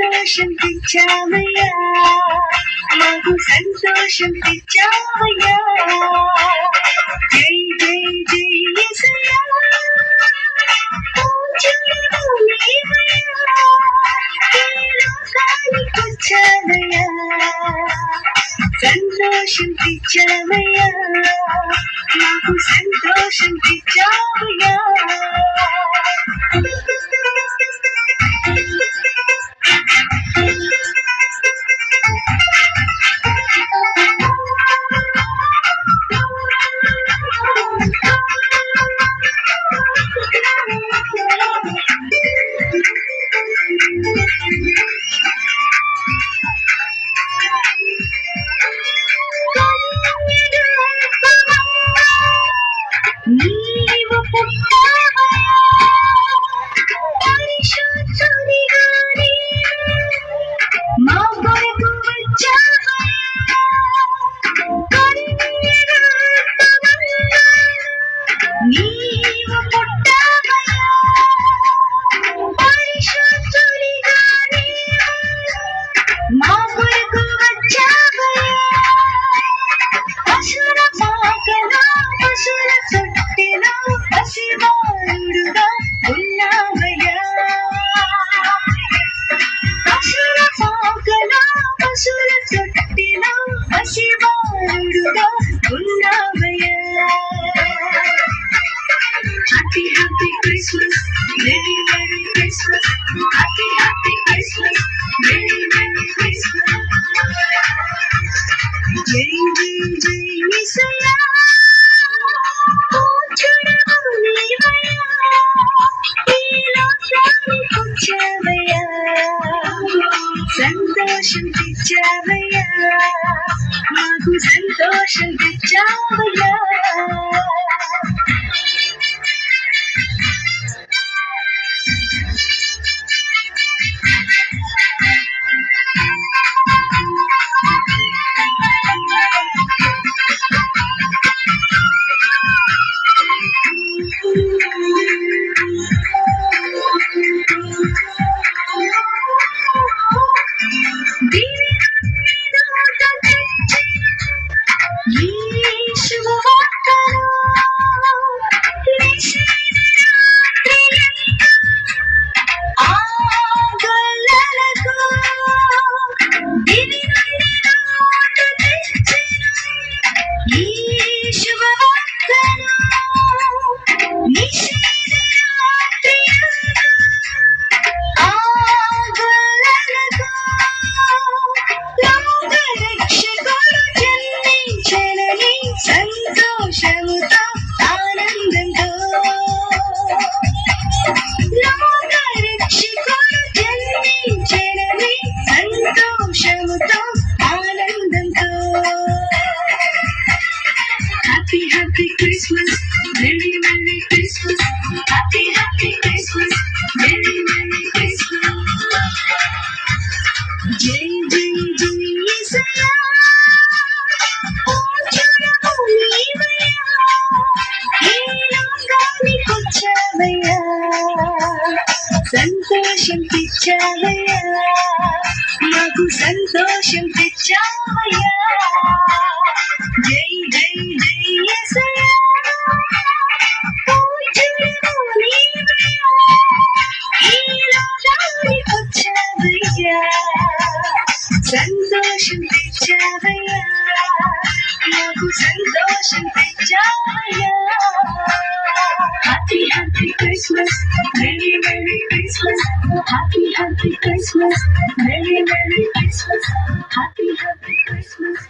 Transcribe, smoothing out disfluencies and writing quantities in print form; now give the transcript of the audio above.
సంతోషం తెచ్చావయ్యా, మాకు సంతోషం తెచ్చావయ్యా. జై జై జై యేసయ్యా, పూజ్యుడవు నీవయ్యా, ఈ లోకానికొచ్చావయ్యా, సంతోషం తెచ్చావయ్యా, మాకు సంతోషం తెచ్చావయ్యా. నీవు పుట్టావయ్యా, పరిశుద్ధునిగా నీవు మా కొరకు వచ్చావయ్యా, కన్యగర్భమందు నీవు పుట్టావయ్యా, పరిశుద్ధునిగా నీవు మా కొరకు వచ్చావయ్యా. పశుల పాకలో పశుల తొట్టెలో పసివారుడుగా ఉన్నావయ్యా, పశుల పాకలో పశుల తొట్టెలో పసివారుడుగా ఉన్నావయ్యా. Happy happy Christmas, merry merry Christmas, happy happy Christmas, merry merry Christmas. జై జై జై యేసయ్యా, పూజ్యుడవు నీవయ్యా, ఈ లోకానికొచ్చావయ్యా, సంతోషం తెచ్చావయ్యా, మాకు సంతోషం తెచ్చావయ్యా. సంతోషముతో ఆనందంతో లోకరక్షకుడు జన్మించెనని సంతోషముతో ఆనందంతో. Happy happy Christmas, merry merry Christmas, happy happy Christmas, merry merry Christmas. జై జై జై యేసయ్యా, పూజ్యుడవు నీవయ్యా, ఈ లోకానికొచ్చావయ్యా, సంతోషం తెచ్చావయ్యా, మాకు సంతోషం తెచ్చావయ్యా. జై జై జై యేసయ్యా, పూజ్యుడవు నీవయ్యా, ఈ లోకానికొచ్చావయ్యా, సంతోషం తెచ్చావయ్యా, మాకు సంతోషం తెచ్చావయ్యా. Happy happy Christmas, merry merry Christmas, happy happy Christmas, merry merry Christmas, happy happy Christmas.